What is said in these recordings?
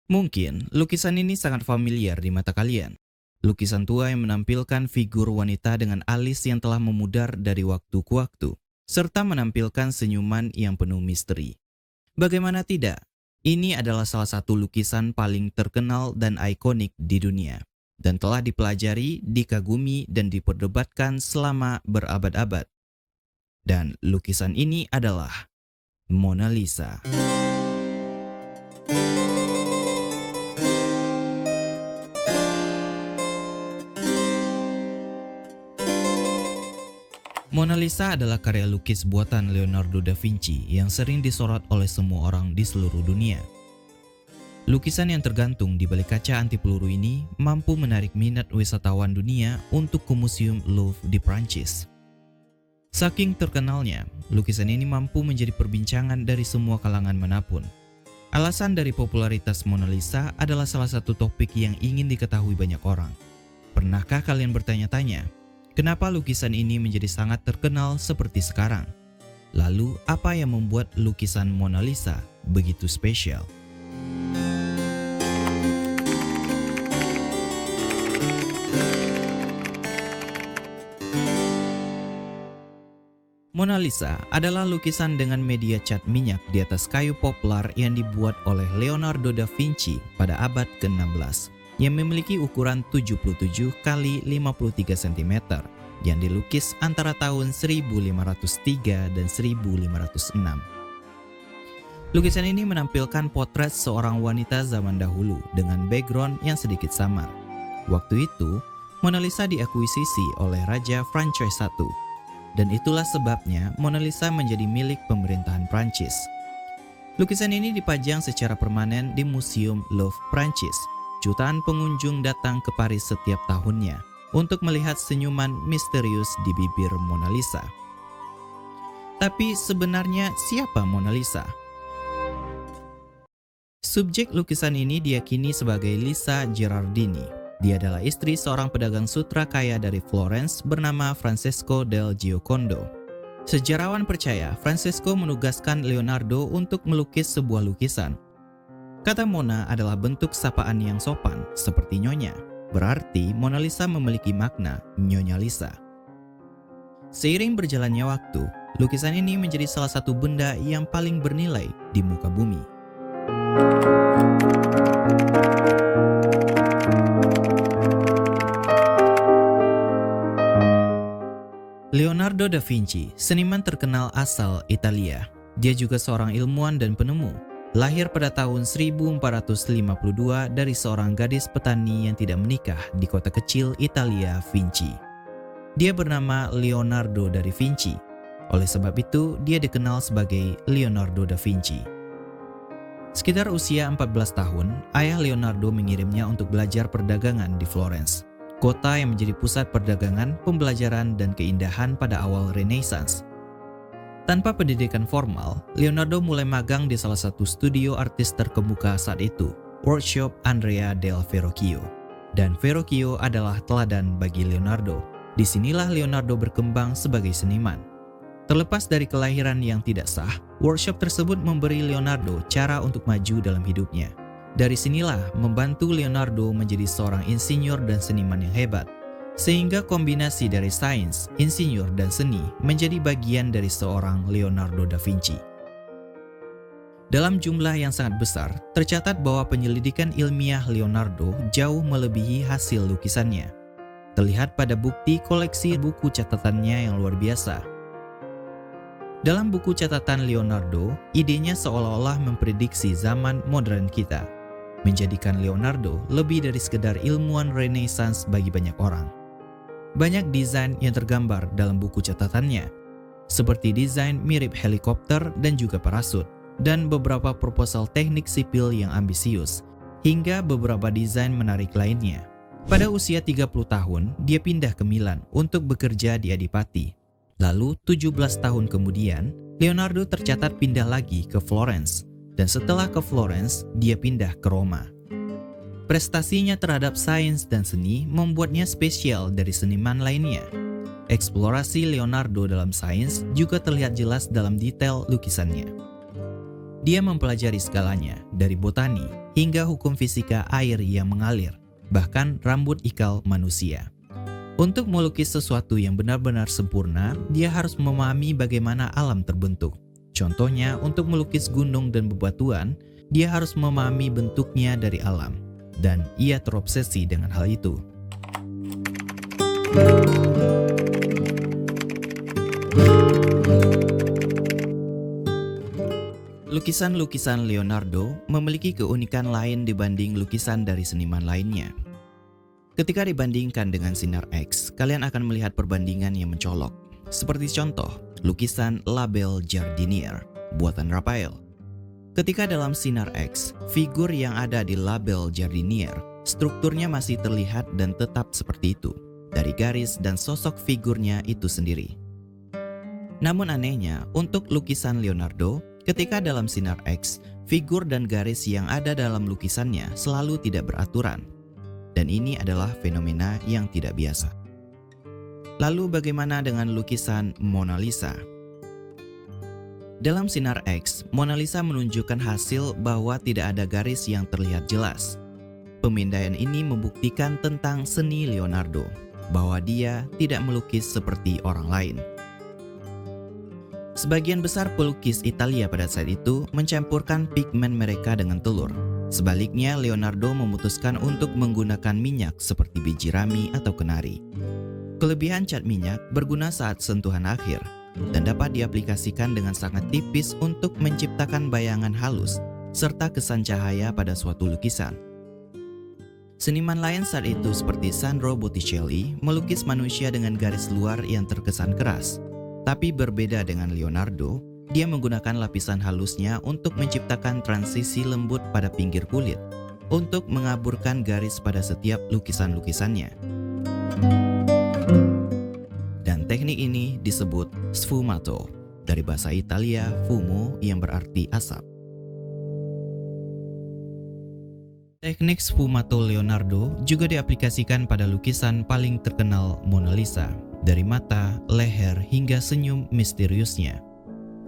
Mungkin lukisan ini sangat familiar di mata kalian. Lukisan tua yang menampilkan figur wanita dengan alis yang telah memudar dari waktu ke waktu, serta menampilkan senyuman yang penuh misteri. Bagaimana tidak? Ini adalah salah satu lukisan paling terkenal dan ikonik di dunia, dan telah dipelajari, dikagumi, dan diperdebatkan selama berabad-abad. Dan lukisan ini adalah Mona Lisa. Mona Lisa adalah karya lukis buatan Leonardo da Vinci yang sering disorot oleh semua orang di seluruh dunia. Lukisan yang tergantung di balik kaca anti peluru ini mampu menarik minat wisatawan dunia untuk ke Museum Louvre di Prancis. Saking terkenalnya, lukisan ini mampu menjadi perbincangan dari semua kalangan manapun. Alasan dari popularitas Mona Lisa adalah salah satu topik yang ingin diketahui banyak orang. Pernahkah kalian bertanya-tanya, kenapa lukisan ini menjadi sangat terkenal seperti sekarang? Lalu, apa yang membuat lukisan Mona Lisa begitu spesial? Mona Lisa adalah lukisan dengan media cat minyak di atas kayu poplar yang dibuat oleh Leonardo da Vinci pada abad ke-16 yang memiliki ukuran 77 kali 53 cm yang dilukis antara tahun 1503 dan 1506. Lukisan ini menampilkan potret seorang wanita zaman dahulu dengan background yang sedikit samar. Waktu itu, Mona Lisa diakuisisi oleh Raja Francois I. Dan itulah sebabnya Mona Lisa menjadi milik pemerintahan Prancis. Lukisan ini dipajang secara permanen di Museum Louvre, Prancis. Jutaan pengunjung datang ke Paris setiap tahunnya untuk melihat senyuman misterius di bibir Mona Lisa. Tapi sebenarnya siapa Mona Lisa? Subjek lukisan ini diyakini sebagai Lisa Gherardini. Dia adalah istri seorang pedagang sutra kaya dari Florence bernama Francesco del Giocondo. Sejarawan percaya Francesco menugaskan Leonardo untuk melukis sebuah lukisan. Kata Mona adalah bentuk sapaan yang sopan, seperti nyonya. Berarti Mona Lisa memiliki makna Nyonya Lisa. Seiring berjalannya waktu, lukisan ini menjadi salah satu benda yang paling bernilai di muka bumi. Leonardo da Vinci, seniman terkenal asal Italia. Dia juga seorang ilmuwan dan penemu. Lahir pada tahun 1452 dari seorang gadis petani yang tidak menikah di kota kecil Italia, Vinci. Dia bernama Leonardo da Vinci. Oleh sebab itu, dia dikenal sebagai Leonardo da Vinci. Sekitar usia 14 tahun, ayah Leonardo mengirimnya untuk belajar perdagangan di Florence, kota yang menjadi pusat perdagangan, pembelajaran, dan keindahan pada awal Renaissance. Tanpa pendidikan formal, Leonardo mulai magang di salah satu studio artis terkemuka saat itu, Workshop Andrea del Verrocchio. Dan Verrocchio adalah teladan bagi Leonardo. Disinilah Leonardo berkembang sebagai seniman. Terlepas dari kelahiran yang tidak sah, workshop tersebut memberi Leonardo cara untuk maju dalam hidupnya. Dari sinilah membantu Leonardo menjadi seorang insinyur dan seniman yang hebat, sehingga kombinasi dari sains, insinyur, dan seni menjadi bagian dari seorang Leonardo da Vinci. Dalam jumlah yang sangat besar, tercatat bahwa penyelidikan ilmiah Leonardo jauh melebihi hasil lukisannya. Terlihat pada bukti koleksi buku catatannya yang luar biasa. Dalam buku catatan Leonardo, idenya seolah-olah memprediksi zaman modern kita, menjadikan Leonardo lebih dari sekedar ilmuwan Renaissance bagi banyak orang. Banyak desain yang tergambar dalam buku catatannya, seperti desain mirip helikopter dan juga parasut, dan beberapa proposal teknik sipil yang ambisius, hingga beberapa desain menarik lainnya. Pada usia 30 tahun, dia pindah ke Milan untuk bekerja di Adipati. Lalu 17 tahun kemudian, Leonardo tercatat pindah lagi ke Florence, dan setelah ke Florence, dia pindah ke Roma. Prestasinya terhadap sains dan seni membuatnya spesial dari seniman lainnya. Eksplorasi Leonardo dalam sains juga terlihat jelas dalam detail lukisannya. Dia mempelajari segalanya, dari botani hingga hukum fisika air yang mengalir, bahkan rambut ikal manusia. Untuk melukis sesuatu yang benar-benar sempurna, dia harus memahami bagaimana alam terbentuk. Contohnya, untuk melukis gunung dan bebatuan, dia harus memahami bentuknya dari alam, dan ia terobsesi dengan hal itu. Lukisan-lukisan Leonardo memiliki keunikan lain dibanding lukisan dari seniman lainnya. Ketika dibandingkan dengan sinar X, kalian akan melihat perbandingan yang mencolok. Seperti contoh, lukisan La Belle Jardinière, buatan Raphael. Ketika dalam sinar X, figur yang ada di La Belle Jardinière, strukturnya masih terlihat dan tetap seperti itu, dari garis dan sosok figurnya itu sendiri. Namun anehnya, untuk lukisan Leonardo, ketika dalam sinar X, figur dan garis yang ada dalam lukisannya selalu tidak beraturan. Dan ini adalah fenomena yang tidak biasa. Lalu bagaimana dengan lukisan Mona Lisa? Dalam sinar X, Mona Lisa menunjukkan hasil bahwa tidak ada garis yang terlihat jelas. Pemindaian ini membuktikan tentang seni Leonardo, bahwa dia tidak melukis seperti orang lain. Sebagian besar pelukis Italia pada saat itu mencampurkan pigmen mereka dengan telur. Sebaliknya, Leonardo memutuskan untuk menggunakan minyak seperti biji rami atau kenari. Kelebihan cat minyak berguna saat sentuhan akhir dan dapat diaplikasikan dengan sangat tipis untuk menciptakan bayangan halus serta kesan cahaya pada suatu lukisan. Seniman lain saat itu seperti Sandro Botticelli melukis manusia dengan garis luar yang terkesan keras. Tapi berbeda dengan Leonardo, dia menggunakan lapisan halusnya untuk menciptakan transisi lembut pada pinggir kulit, untuk mengaburkan garis pada setiap lukisan-lukisannya. Dan teknik ini disebut sfumato, dari bahasa Italia fumo yang berarti asap. Teknik sfumato Leonardo juga diaplikasikan pada lukisan paling terkenal Mona Lisa, dari mata, leher, hingga senyum misteriusnya.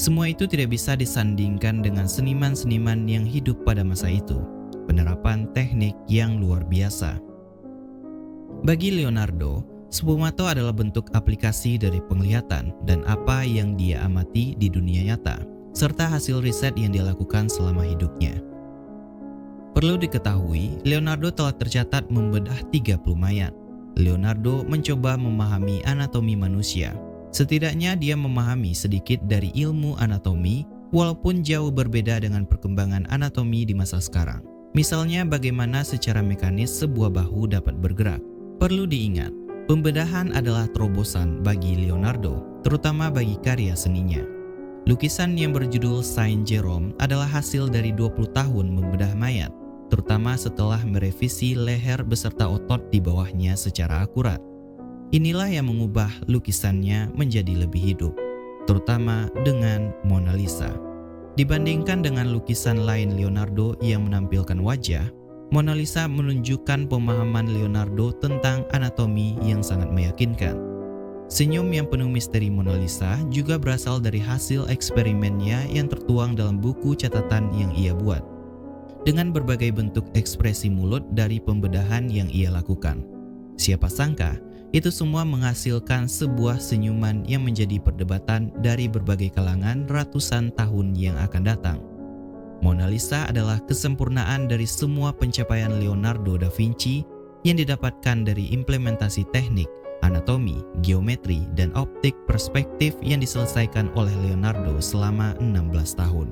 Semua itu tidak bisa disandingkan dengan seniman-seniman yang hidup pada masa itu. Penerapan teknik yang luar biasa. Bagi Leonardo, sfumato adalah bentuk aplikasi dari penglihatan dan apa yang dia amati di dunia nyata, serta hasil riset yang dia lakukan selama hidupnya. Perlu diketahui, Leonardo telah tercatat membedah 30 mayat. Leonardo mencoba memahami anatomi manusia. Setidaknya dia memahami sedikit dari ilmu anatomi, walaupun jauh berbeda dengan perkembangan anatomi di masa sekarang. Misalnya bagaimana secara mekanis sebuah bahu dapat bergerak. Perlu diingat, pembedahan adalah terobosan bagi Leonardo, terutama bagi karya seninya. Lukisan yang berjudul Saint Jerome adalah hasil dari 20 tahun membedah mayat, terutama setelah merevisi leher beserta otot di bawahnya secara akurat. Inilah yang mengubah lukisannya menjadi lebih hidup, terutama dengan Mona Lisa. Dibandingkan dengan lukisan lain Leonardo yang menampilkan wajah, Mona Lisa menunjukkan pemahaman Leonardo tentang anatomi yang sangat meyakinkan. Senyum yang penuh misteri Mona Lisa juga berasal dari hasil eksperimennya yang tertuang dalam buku catatan yang ia buat, dengan berbagai bentuk ekspresi mulut dari pembedahan yang ia lakukan. Siapa sangka, itu semua menghasilkan sebuah senyuman yang menjadi perdebatan dari berbagai kalangan ratusan tahun yang akan datang. Mona Lisa adalah kesempurnaan dari semua pencapaian Leonardo da Vinci yang didapatkan dari implementasi teknik, anatomi, geometri, dan optik perspektif yang diselesaikan oleh Leonardo selama 16 tahun.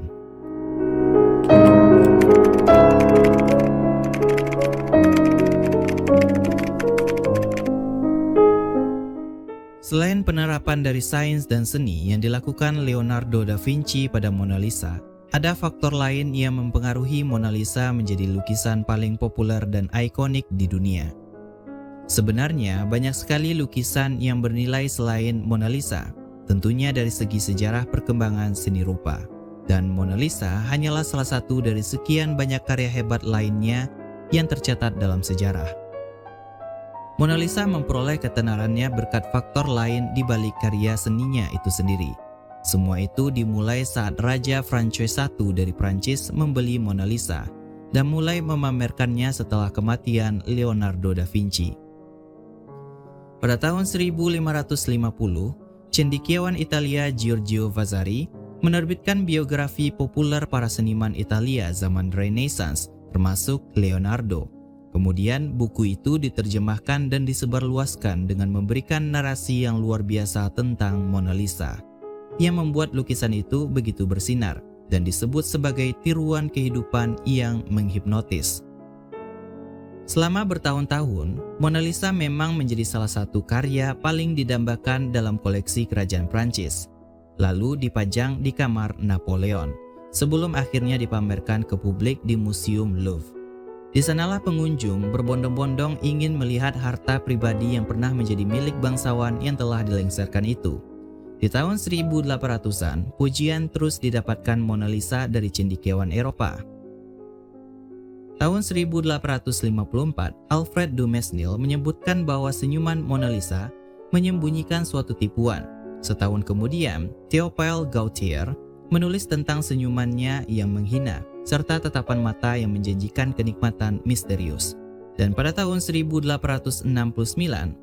Selain penerapan dari sains dan seni yang dilakukan Leonardo da Vinci pada Mona Lisa, ada faktor lain yang mempengaruhi Mona Lisa menjadi lukisan paling populer dan ikonik di dunia. Sebenarnya banyak sekali lukisan yang bernilai selain Mona Lisa, tentunya dari segi sejarah perkembangan seni rupa. Dan Mona Lisa hanyalah salah satu dari sekian banyak karya hebat lainnya yang tercatat dalam sejarah. Mona Lisa memperoleh ketenarannya berkat faktor lain di balik karya seninya itu sendiri. Semua itu dimulai saat Raja Francois I dari Prancis membeli Mona Lisa, dan mulai memamerkannya setelah kematian Leonardo da Vinci. Pada tahun 1550, cendekiawan Italia Giorgio Vasari menerbitkan biografi populer para seniman Italia zaman Renaissance, termasuk Leonardo. Kemudian buku itu diterjemahkan dan disebarluaskan dengan memberikan narasi yang luar biasa tentang Mona Lisa, yang membuat lukisan itu begitu bersinar dan disebut sebagai tiruan kehidupan yang menghipnotis. Selama bertahun-tahun, Mona Lisa memang menjadi salah satu karya paling didambakan dalam koleksi kerajaan Prancis, lalu dipajang di kamar Napoleon, sebelum akhirnya dipamerkan ke publik di Museum Louvre. Di sanalah pengunjung berbondong-bondong ingin melihat harta pribadi yang pernah menjadi milik bangsawan yang telah dilengserkan itu. Di tahun 1800-an, pujian terus didapatkan Mona Lisa dari cendekiawan Eropa. Tahun 1854, Alfred de Mesnil menyebutkan bahwa senyuman Mona Lisa menyembunyikan suatu tipuan. Setahun kemudian, Théophile Gautier menulis tentang senyumannya yang menghina, serta tatapan mata yang menjanjikan kenikmatan misterius. Dan pada tahun 1869,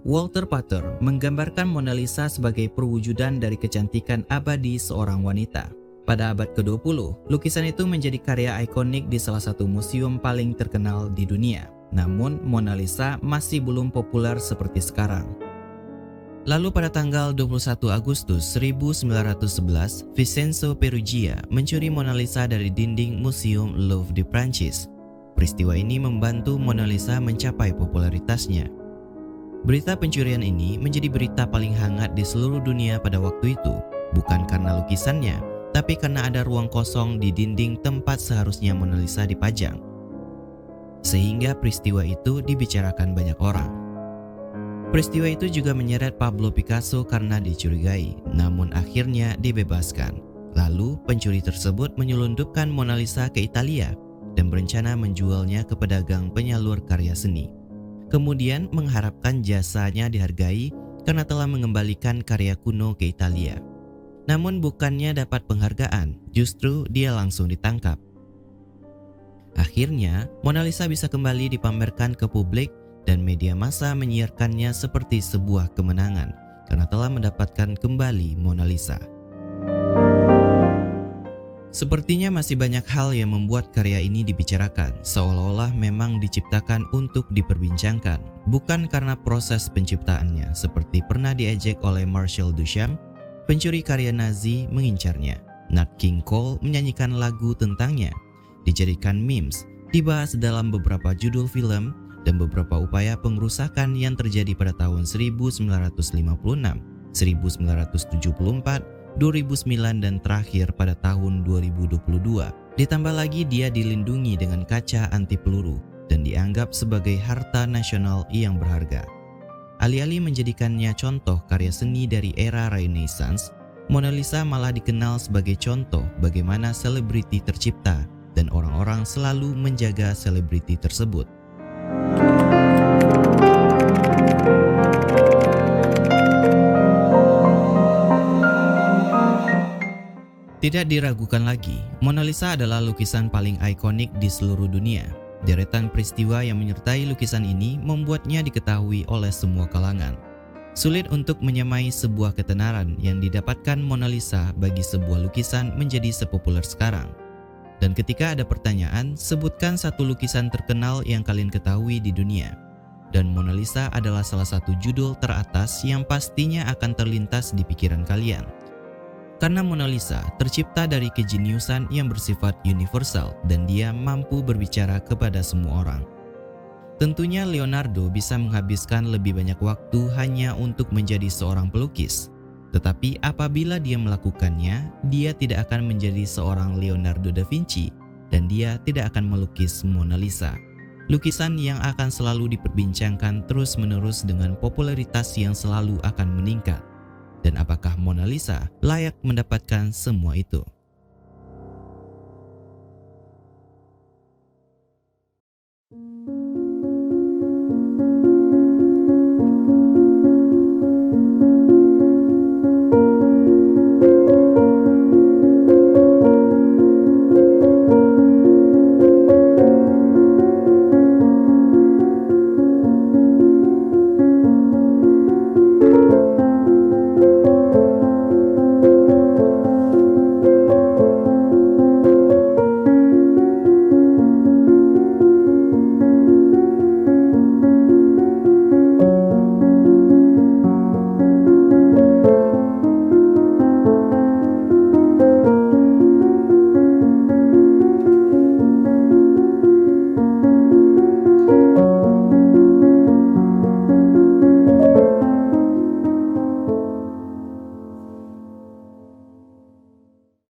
Walter Pater menggambarkan Mona Lisa sebagai perwujudan dari kecantikan abadi seorang wanita. Pada abad ke-20, lukisan itu menjadi karya ikonik di salah satu museum paling terkenal di dunia. Namun, Mona Lisa masih belum populer seperti sekarang. Lalu pada tanggal 21 Agustus 1911, Vincenzo Peruggia mencuri Mona Lisa dari dinding Museum Louvre di Prancis. Peristiwa ini membantu Mona Lisa mencapai popularitasnya. Berita pencurian ini menjadi berita paling hangat di seluruh dunia pada waktu itu, bukan karena lukisannya, tapi karena ada ruang kosong di dinding tempat seharusnya Mona Lisa dipajang. Sehingga peristiwa itu dibicarakan banyak orang. Peristiwa itu juga menyeret Pablo Picasso karena dicurigai, namun akhirnya dibebaskan. Lalu pencuri tersebut menyelundupkan Mona Lisa ke Italia dan berencana menjualnya ke pedagang penyalur karya seni. Kemudian mengharapkan jasanya dihargai karena telah mengembalikan karya kuno ke Italia. Namun bukannya dapat penghargaan, justru dia langsung ditangkap. Akhirnya, Mona Lisa bisa kembali dipamerkan ke publik dan media massa menyiarkannya seperti sebuah kemenangan karena telah mendapatkan kembali Mona Lisa. Sepertinya masih banyak hal yang membuat karya ini dibicarakan, seolah-olah memang diciptakan untuk diperbincangkan, bukan karena proses penciptaannya seperti pernah diejek oleh Marcel Duchamp, pencuri karya Nazi mengincarnya. Nat King Cole menyanyikan lagu tentangnya, dijadikan memes, dibahas dalam beberapa judul film, dan beberapa upaya pengrusakan yang terjadi pada tahun 1956, 1974, 2009 dan terakhir pada tahun 2022. Ditambah lagi dia dilindungi dengan kaca anti peluru dan dianggap sebagai harta nasional yang berharga. Alih-alih menjadikannya contoh karya seni dari era Renaissance, Mona Lisa malah dikenal sebagai contoh bagaimana selebriti tercipta dan orang-orang selalu menjaga selebriti tersebut. Tidak diragukan lagi, Mona Lisa adalah lukisan paling ikonik di seluruh dunia. Deretan peristiwa yang menyertai lukisan ini membuatnya diketahui oleh semua kalangan. Sulit untuk menyamai sebuah ketenaran yang didapatkan Mona Lisa bagi sebuah lukisan menjadi sepopuler sekarang. Dan ketika ada pertanyaan, sebutkan satu lukisan terkenal yang kalian ketahui di dunia. Dan Mona Lisa adalah salah satu judul teratas yang pastinya akan terlintas di pikiran kalian. Karena Mona Lisa tercipta dari kejeniusan yang bersifat universal dan dia mampu berbicara kepada semua orang. Tentunya Leonardo bisa menghabiskan lebih banyak waktu hanya untuk menjadi seorang pelukis. Tetapi apabila dia melakukannya, dia tidak akan menjadi seorang Leonardo da Vinci dan dia tidak akan melukis Mona Lisa. Lukisan yang akan selalu diperbincangkan terus-menerus dengan popularitas yang selalu akan meningkat. Dan apakah Mona Lisa layak mendapatkan semua itu?